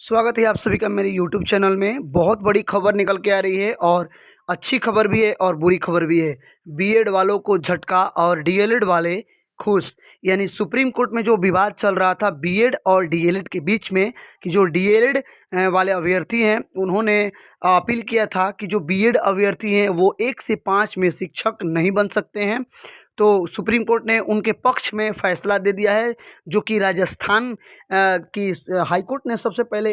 स्वागत है आप सभी का मेरे YouTube चैनल में। बहुत बड़ी खबर निकल के आ रही है और अच्छी खबर भी है और बुरी खबर भी है। बीएड वालों को झटका और डीएलएड वाले खुश। यानी सुप्रीम कोर्ट में जो विवाद चल रहा था बीएड और डीएलएड के बीच में कि जो डीएलएड वाले अभ्यर्थी हैं उन्होंने अपील किया था कि जो बीएड अभ्यर्थी हैं वो 1 से 5 में शिक्षक नहीं बन सकते हैं। तो सुप्रीम कोर्ट ने उनके पक्ष में फैसला दे दिया है, जो कि राजस्थान की हाई कोर्ट ने सबसे पहले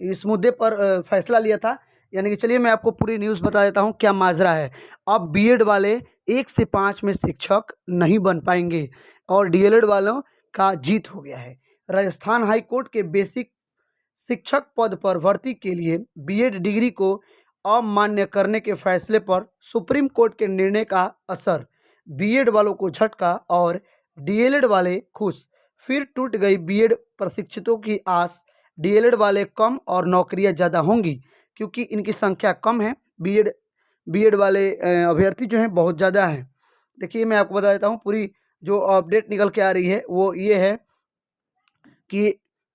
इस मुद्दे पर फैसला लिया था। यानी कि चलिए मैं आपको पूरी न्यूज़ बता देता हूँ क्या माजरा है। अब बीएड वाले 1 से 5 में शिक्षक नहीं बन पाएंगे और डीएलएड वालों का जीत हो गया है। राजस्थान हाई कोर्ट के बेसिक शिक्षक पद पर भर्ती के लिए बीएड डिग्री को अमान्य करने के फैसले पर सुप्रीम कोर्ट के निर्णय का असर। बीएड वालों को झटका और डीएलएड वाले खुश। फिर टूट गई बीएड प्रशिक्षितों की आस। डीएलएड वाले कम और नौकरियां ज़्यादा होंगी क्योंकि इनकी संख्या कम है। बीएड बीएड वाले अभ्यर्थी जो हैं बहुत ज़्यादा हैं। देखिए मैं आपको बता देता हूँ पूरी जो अपडेट निकल के आ रही है वो ये है कि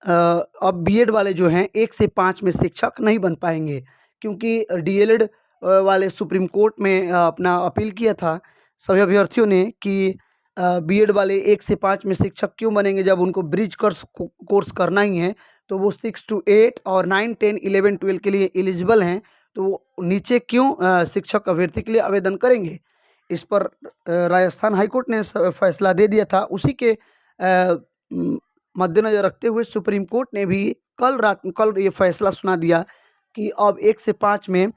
अब बीएड वाले जो हैं 1 से 5 में शिक्षक नहीं बन पाएंगे क्योंकि डीएलएड वाले सुप्रीम कोर्ट में अपना अपील किया था सभी अभ्यर्थियों ने कि बीएड वाले 1 से 5 में शिक्षक क्यों बनेंगे जब उनको ब्रिज कोर्स करना ही है। तो वो 6 to 8 और 9, 10, 11, 12 के लिए एलिजिबल हैं, तो वो नीचे क्यों शिक्षक अभ्यर्थी के लिए आवेदन करेंगे। इस पर राजस्थान हाईकोर्ट ने फैसला दे दिया था। उसी के मद्देनज़र रखते हुए सुप्रीम कोर्ट ने भी कल ये फैसला सुना दिया कि अब 1 से 5 में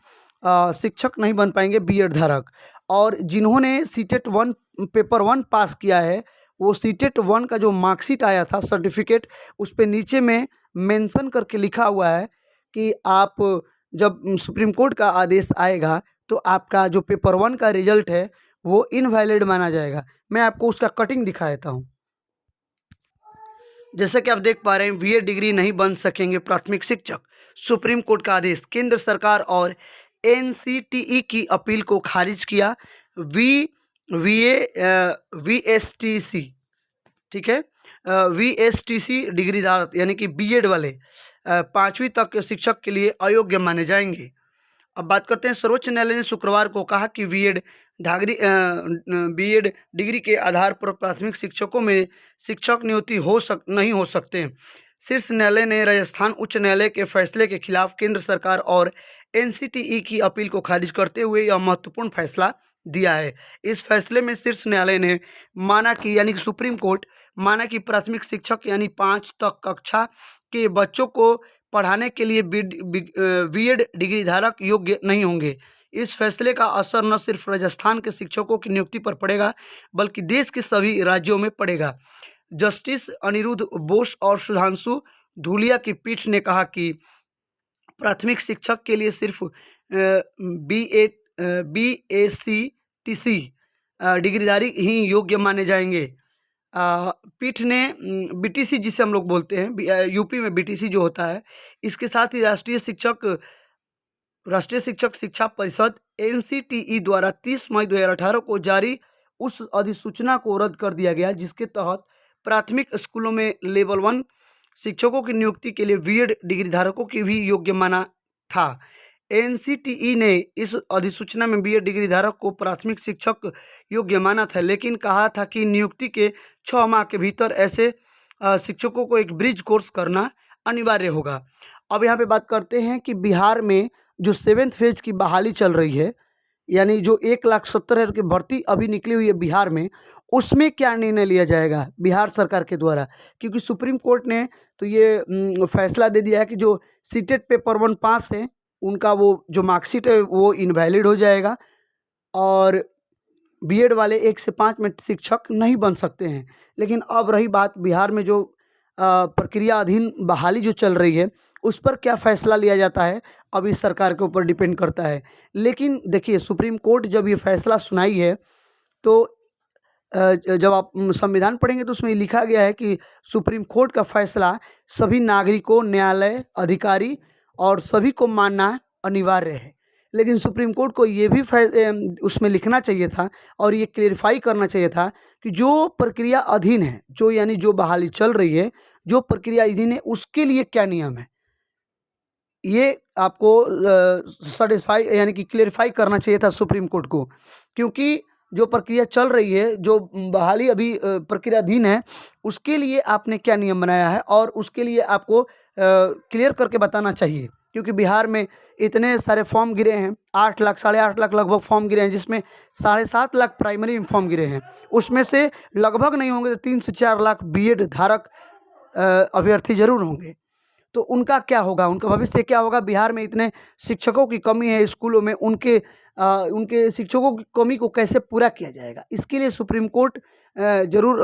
शिक्षक नहीं बन पाएंगे बीएड धारक। और जिन्होंने सीटेट 1 पेपर 1 पास किया है वो सीटेट 1 का जो मार्कशीट आया था सर्टिफिकेट, उस पे नीचे में मेंशन करके लिखा हुआ है कि आप जब सुप्रीम कोर्ट का आदेश आएगा तो आपका जो पेपर 1 का रिजल्ट है वो इनवैलिड माना जाएगा। मैं आपको उसका कटिंग दिखा देता हूँ। जैसे कि आप देख पा रहे हैं बीएड डिग्री नहीं बन सकेंगे प्राथमिक शिक्षक। सुप्रीम कोर्ट का आदेश। केंद्र सरकार और एनसीटीई की अपील को खारिज किया। वीएसटीसी, ठीक है, वीएसटीसी डिग्रीदार यानी कि बीएड वाले 5वीं तक के शिक्षक के लिए अयोग्य माने जाएंगे। अब बात करते हैं सर्वोच्च न्यायालय ने शुक्रवार को कहा कि बीएड डिग्री के आधार पर प्राथमिक शिक्षकों में शिक्षक नियुक्ति नहीं हो सकते। शीर्ष न्यायालय ने राजस्थान उच्च न्यायालय के फैसले के खिलाफ केंद्र सरकार और एनसीटीई की अपील को खारिज करते हुए यह महत्वपूर्ण फैसला दिया है। इस फैसले में शीर्ष न्यायालय ने माना कि यानी कि सुप्रीम कोर्ट माना कि प्राथमिक शिक्षक यानी 5 तक कक्षा के बच्चों को पढ़ाने के लिए बीएड डिग्री धारक योग्य नहीं होंगे। इस फैसले का असर न सिर्फ राजस्थान के शिक्षकों की नियुक्ति पर पड़ेगा बल्कि देश के सभी राज्यों में पड़ेगा। जस्टिस अनिरुद्ध बोस और सुधांशु धूलिया की पीठ ने कहा कि प्राथमिक शिक्षक के लिए सिर्फ बीएससीटीसी डिग्रीधारी ही योग्य माने जाएंगे। पीठ ने बीटीसी जिसे हम लोग बोलते हैं यूपी में बीटीसी जो होता है, इसके साथ ही राष्ट्रीय शिक्षक शिक्षा परिषद एनसीटीई द्वारा 30 मई 2018 को जारी उस अधिसूचना को रद्द कर दिया गया जिसके तहत प्राथमिक स्कूलों में लेवल 1 शिक्षकों की नियुक्ति के लिए बीएड डिग्री धारकों की भी योग्य माना था। एनसीटीई ने इस अधिसूचना में बीएड डिग्री धारक को प्राथमिक शिक्षक योग्य माना था, लेकिन कहा था कि नियुक्ति के 6 माह के भीतर ऐसे शिक्षकों को एक ब्रिज कोर्स करना अनिवार्य होगा। अब यहाँ पे बात करते हैं कि बिहार में जो 7th फेज की बहाली चल रही है, यानी जो 1,70,000 की भर्ती अभी निकली हुई है बिहार में, उसमें क्या निर्णय लिया जाएगा बिहार सरकार के द्वारा। क्योंकि सुप्रीम कोर्ट ने तो ये फैसला दे दिया है कि जो सीटेट पेपर 1 पास है उनका वो जो मार्कशीट है वो इनवैलिड हो जाएगा और बीएड वाले 1 से 5 में शिक्षक नहीं बन सकते हैं। लेकिन अब रही बात बिहार में जो प्रक्रिया अधीन बहाली जो चल रही है उस पर क्या फैसला लिया जाता है अब इस सरकार के ऊपर डिपेंड करता है। लेकिन देखिए सुप्रीम कोर्ट जब ये फैसला सुनाई है तो जब आप संविधान पढ़ेंगे तो उसमें लिखा गया है कि सुप्रीम कोर्ट का फैसला सभी नागरिकों, न्यायालय, अधिकारी और सभी को मानना अनिवार्य है। लेकिन सुप्रीम कोर्ट को ये भी उसमें लिखना चाहिए था और ये क्लेरिफाई करना चाहिए था कि जो प्रक्रिया अधीन है, जो यानी जो बहाली चल रही है, जो प्रक्रिया अधीन है उसके लिए क्या नियम है, ये आपको सेटिस्फाई यानी कि क्लेरिफाई करना चाहिए था सुप्रीम कोर्ट को। क्योंकि जो प्रक्रिया चल रही है, जो बहाली अभी प्रक्रियाधीन है, उसके लिए आपने क्या नियम बनाया है और उसके लिए आपको क्लियर करके बताना चाहिए। क्योंकि बिहार में इतने सारे फॉर्म गिरे हैं, 8 लाख 8.5 लाख लगभग फॉर्म गिरे हैं, जिसमें 7.5 लाख प्राइमरी में फॉर्म गिरे हैं। उसमें से लगभग नहीं होंगे तो 3 से 4 लाख बीएड धारक अभ्यर्थी जरूर होंगे। तो उनका क्या होगा, उनका भविष्य क्या होगा? बिहार में इतने शिक्षकों की कमी है स्कूलों में, उनके शिक्षकों की कमी को कैसे पूरा किया जाएगा? इसके लिए सुप्रीम कोर्ट जरूर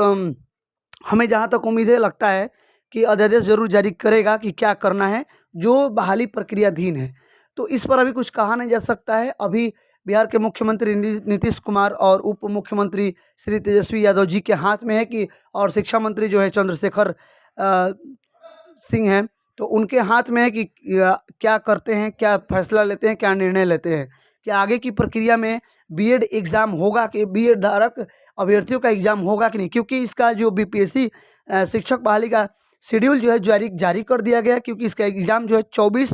हमें जहाँ तक उम्मीद है, लगता है कि अध्यादेश जरूर जारी करेगा कि क्या करना है जो बहाली प्रक्रियाधीन है। तो इस पर अभी कुछ कहा नहीं जा सकता है। अभी बिहार के मुख्यमंत्री नीतीश कुमार और उप मुख्यमंत्री श्री तेजस्वी यादव जी के हाथ में है कि, और शिक्षा मंत्री जो है चंद्रशेखर सिंह हैं, तो उनके हाथ में है कि क्या करते हैं, क्या फैसला लेते हैं, क्या निर्णय लेते हैं कि आगे की प्रक्रिया में बीएड एग्ज़ाम होगा कि बीएड धारक अभ्यर्थियों का एग्ज़ाम होगा कि नहीं। क्योंकि इसका जो बीपीएससी शिक्षक बहाली का शेड्यूल जो है जारी कर दिया गया है। क्योंकि इसका एग्ज़ाम जो है 24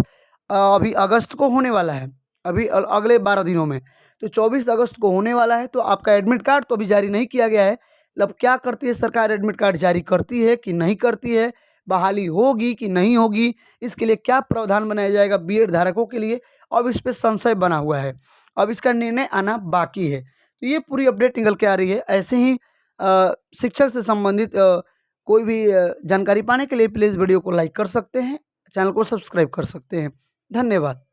अभी अगस्त को होने वाला है, अभी अगले 12 दिनों में। तो 24 अगस्त को होने वाला है। तो आपका एडमिट कार्ड तो अभी जारी नहीं किया गया है। मतलब क्या करती है सरकार, एडमिट कार्ड जारी करती है कि नहीं करती है, बहाली होगी कि नहीं होगी, इसके लिए क्या प्रावधान बनाया जाएगा बीएड धारकों के लिए, अब इस पे संशय बना हुआ है। अब इसका निर्णय आना बाकी है। तो ये पूरी अपडेट निकल के आ रही है। ऐसे ही शिक्षा से संबंधित कोई भी जानकारी पाने के लिए प्लीज़ वीडियो को लाइक कर सकते हैं, चैनल को सब्सक्राइब कर सकते हैं। धन्यवाद।